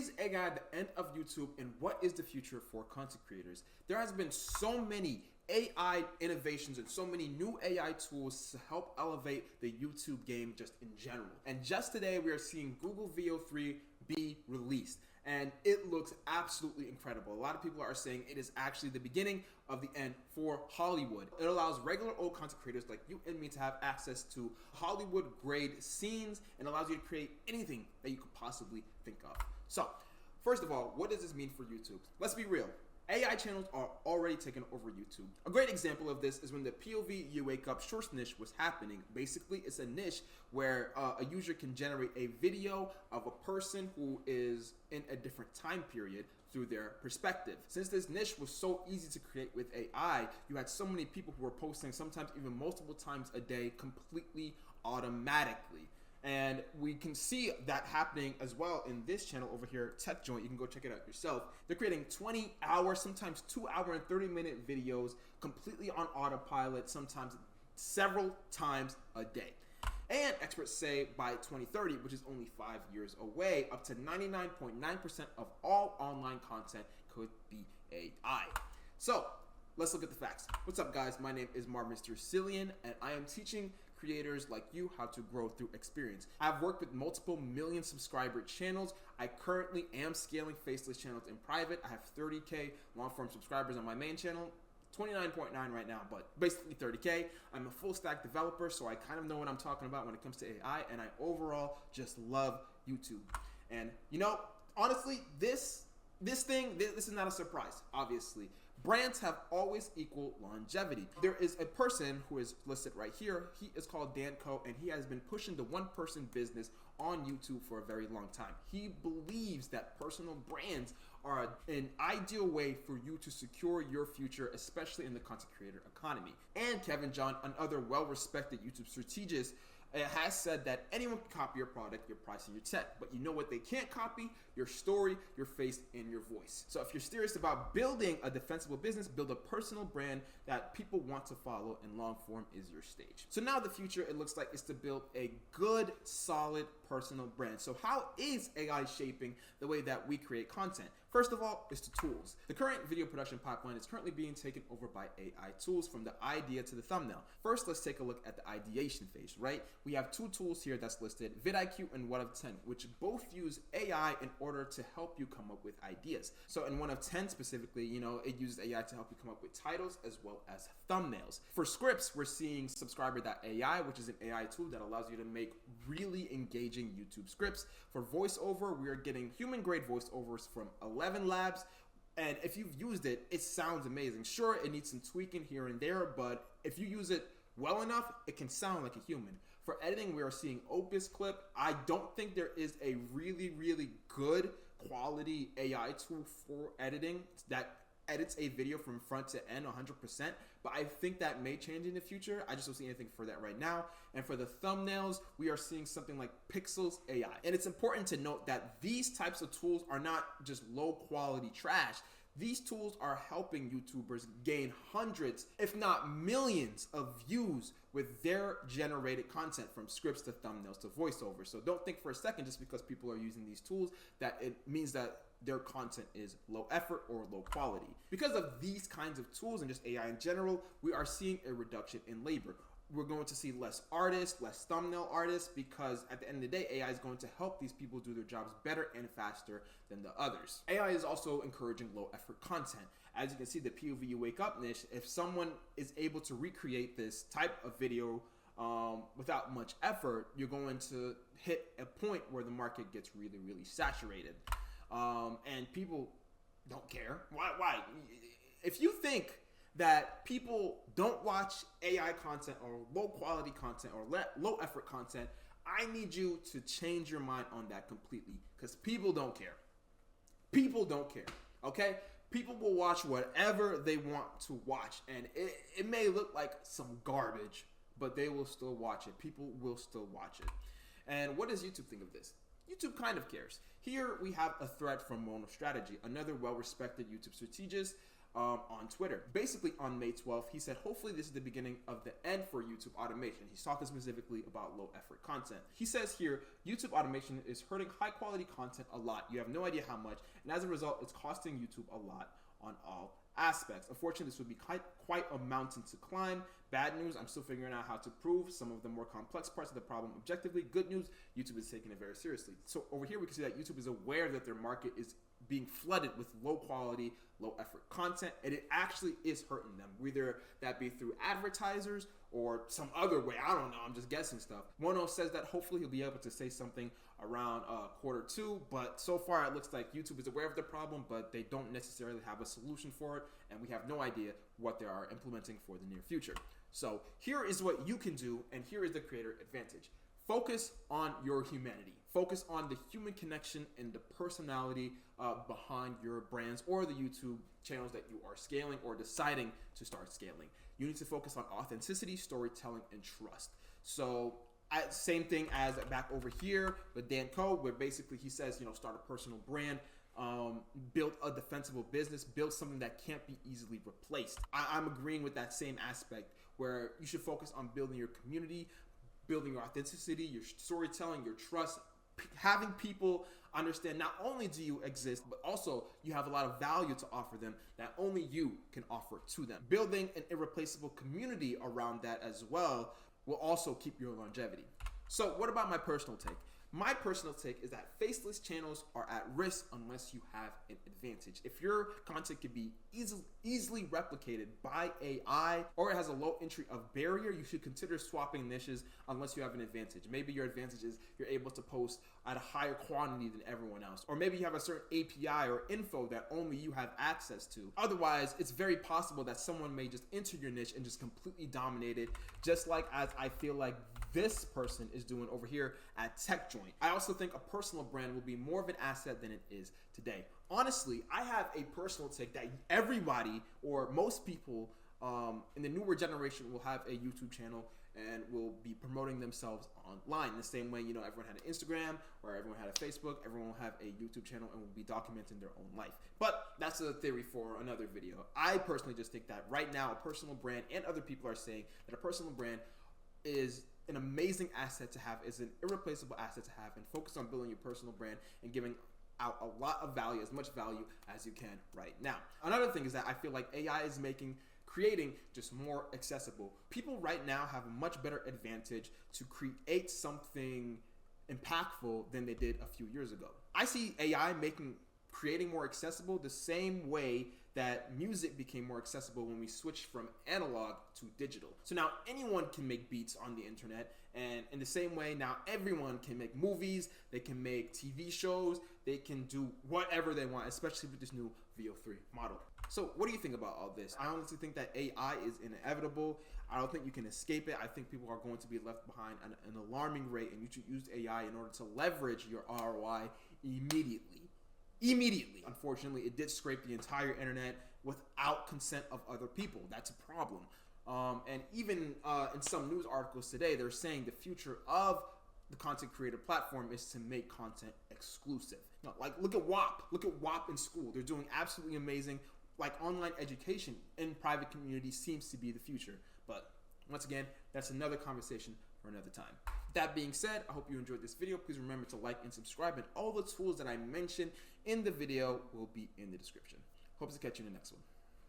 Is AI the end of YouTube, and what is the future for content creators? There has been so many AI innovations and so many new AI tools to help elevate the YouTube game just in general. And just today we are seeing Google VO3 be released, and it looks absolutely incredible. A lot of people are saying it is actually the beginning of the end for Hollywood. It allows regular old content creators like you and me to have access to Hollywood grade scenes and allows you to create anything that you could possibly think of. So, first of all, what does this mean for YouTube? Let's be real. AI channels are already taking over YouTube. A great example of this is when the POV You Wake Up Shorts niche was happening. Basically, it's a niche where a user can generate a video of a person who is in a different time period through their perspective. Since this niche was so easy to create with AI, you had so many people who were posting sometimes even multiple times a day completely automatically. And we can see that happening as well in this channel over here, Tech Joint. You can go check it out yourself. They're creating 20-hour, sometimes 2-hour and 30-minute videos completely on autopilot, sometimes several times a day. And experts say by 2030, which is only 5 years away, up to 99.9% of all online content could be AI. So let's look at the facts. What's up, guys? My name is Mr. Cillian, and I am teaching creators like you how to grow through experience. I've worked with multiple million subscriber channels. I currently am scaling faceless channels in private. I have 30K long-form subscribers on my main channel. 29.9 right now, but basically 30K. I'm a full stack developer, so I kind of know what I'm talking about when it comes to AI, and I overall just love YouTube. And you know, honestly, this is not a surprise, obviously. Brands have always equal longevity. There is a person who is listed right here. He is called Dan Coe, and he has been pushing the one-person business on YouTube for a very long time. He believes that personal brands are an ideal way for you to secure your future, especially in the content creator economy. And Kevin John, another well-respected YouTube strategist, has said that anyone can copy your product, your price, and your tech, but you know what they can't copy? Your story, your face, and your voice. So if you're serious about building a defensible business, build a personal brand that people want to follow, and long form is your stage. So now the future, it looks like, is to build a good, solid personal brand. So how is AI shaping the way that we create content? First of all, it's the tools. The current video production pipeline is currently being taken over by AI tools, from the idea to the thumbnail. First, let's take a look at the ideation phase, right? We have two tools here that's listed, vidIQ and 1 of 10, which both use AI in order to help you come up with ideas. So in 1 of 10 specifically, you know, it uses AI to help you come up with titles as well as thumbnails. For scripts, we're seeing subscriber.ai, which is an AI tool that allows you to make really engaging YouTube scripts. For voiceover, we are getting human-grade voiceovers from 11 Labs. And if you've used it, it sounds amazing. Sure, it needs some tweaking here and there, but if you use it well enough, it can sound like a human. For editing, we are seeing Opus Clip. I don't think there is a really good quality AI tool for editing that edits a video from front to end 100%, but I think that may change in the future. I just don't see anything for that right now. And for the thumbnails, we are seeing something like Pixels AI. And it's important to note that these types of tools are not just low quality trash. These tools are helping YouTubers gain hundreds, if not millions, of views with their generated content, from scripts to thumbnails to voiceovers. So don't think for a second, just because people are using these tools, that it means that their content is low effort or low quality. Because of these kinds of tools and just AI in general, we are seeing a reduction in labor. We're going to see less artists, less thumbnail artists, because at the end of the day, AI is going to help these people do their jobs better and faster than the others. AI is also encouraging low effort content. As you can see, the POV You Wake Up niche, if someone is able to recreate this type of video without much effort, you're going to hit a point where the market gets really saturated. And people don't care. Why? If you think that people don't watch AI content or low quality content or low effort content, I need you to change your mind on that completely, because people don't care. People don't care, okay? People will watch whatever they want to watch, and it may look like some garbage, but they will still watch it. People will still watch it. And what does YouTube think of this? YouTube kind of cares. Here we have a thread from MonoStrategy, another well-respected YouTube strategist. on Twitter. Basically, on May 12th, he said, hopefully this is the beginning of the end for YouTube automation. He's talking specifically about low effort content. He says here, YouTube automation is hurting high quality content a lot. You have no idea how much, and as a result, it's costing YouTube a lot on all aspects. Unfortunately, this would be quite a mountain to climb. Bad news, I'm still figuring out how to prove some of the more complex parts of the problem objectively. Good news, YouTube is taking it very seriously. So over here, we can see that YouTube is aware that their market is being flooded with low quality, low effort content, and it actually is hurting them, whether that be through advertisers or some other way. I don't know, I'm just guessing stuff. Mono says that hopefully he'll be able to say something around Q2, but so far it looks like YouTube is aware of the problem, but they don't necessarily have a solution for it, and we have no idea what they are implementing for the near future. So here is what you can do, and here is the creator advantage. Focus on your humanity. Focus on the human connection and the personality behind your brands or the YouTube channels that you are scaling or deciding to start scaling. You need to focus on authenticity, storytelling, and trust. So same thing as back over here with Dan Coe, where basically he says, start a personal brand, build a defensible business, build something that can't be easily replaced. I'm agreeing with that same aspect where you should focus on building your community, building your authenticity, your storytelling, your trust, having people understand not only do you exist, but also you have a lot of value to offer them that only you can offer to them. Building an irreplaceable community around that as well will also keep your longevity. So what about my personal take? My personal take is that faceless channels are at risk unless you have an advantage. If your content can be easily replicated by AI or it has a low entry of barrier, you should consider swapping niches unless you have an advantage. Maybe your advantage is you're able to post at a higher quantity than everyone else. Or maybe you have a certain API or info that only you have access to. Otherwise, it's very possible that someone may just enter your niche and just completely dominate it, just like as I feel like this person is doing over here at TechJoint. I also think a personal brand will be more of an asset than it is today. Honestly, I have a personal take that everybody or most people in the newer generation will have a YouTube channel and will be promoting themselves online. The same way, everyone had an Instagram or everyone had a Facebook, everyone will have a YouTube channel and will be documenting their own life. But that's a theory for another video. I personally just think that right now, a personal brand, and other people are saying that a personal brand is an amazing asset to have, is an irreplaceable asset to have, and focus on building your personal brand and giving out a lot of value, as much value as you can right now. Another thing is that I feel like AI is creating just more accessible. People right now have a much better advantage to create something impactful than they did a few years ago. I see AI creating more accessible the same way that music became more accessible when we switched from analog to digital. So now anyone can make beats on the internet, and in the same way now everyone can make movies, they can make TV shows, they can do whatever they want, especially with this new VO3 model. So what do you think about all this? I honestly think that AI is inevitable. I don't think you can escape it. I think people are going to be left behind at an alarming rate, and you should use AI in order to leverage your ROI immediately. Unfortunately, it did scrape the entire internet without consent of other people. That's a problem. And even in some news articles today, they're saying the future of the content creator platform is to make content exclusive. Now, like, look at WAP. Look at WAP in school. They're doing absolutely amazing. Like, online education in private communities seems to be the future. But once again, that's another conversation for another time. That being said, I hope you enjoyed this video. Please remember to like and subscribe, and all the tools that I mentioned in the video will be in the description. Hope to catch you in the next one.